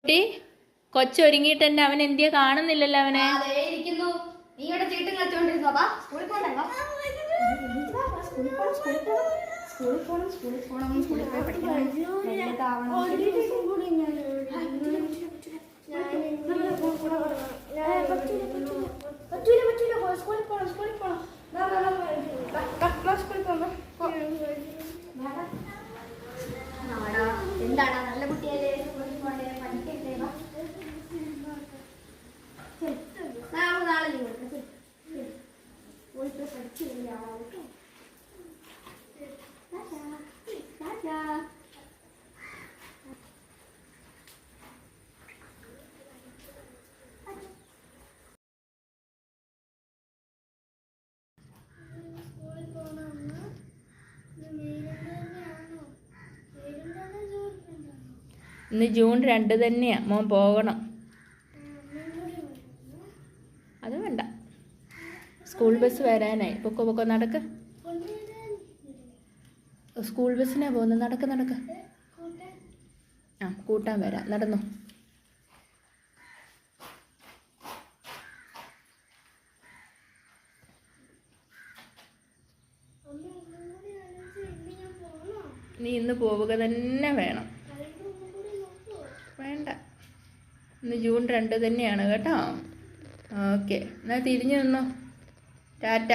കുട്ടി കൊച്ചൊരുങ്ങിയിട്ട് തന്നെ അവൻ എന്തിയാ കാണുന്നില്ലല്ലോ അവനെ. എന്താടാ നല്ല കുട്ടിയല്ലേ, പഠിക്കണ്ടേ? നാളെ ലീവ് എടുക്കാം. പഠിച്ചില്ല. ഇന്ന് ജൂൺ 2 തന്നെയാ. മോൻ പോകണം. അത് വേണ്ട, സ്കൂൾ ബസ് വരാനായി. പൊക്കോ നടക്ക്. സ്കൂൾ ബസ്സിനാ പോകുന്നത്. നടക്ക്. ആ, കൂട്ടാൻ വരാം. നടന്നു. നീ ഇന്ന് പോവുക തന്നെ വേണം. വേണ്ട, ഇന്ന് ജൂൺ 2 തന്നെയാണ് കേട്ടോ. ഓക്കെ, എന്നാൽ തിരിഞ്ഞു നിന്നോ. ടാറ്റ.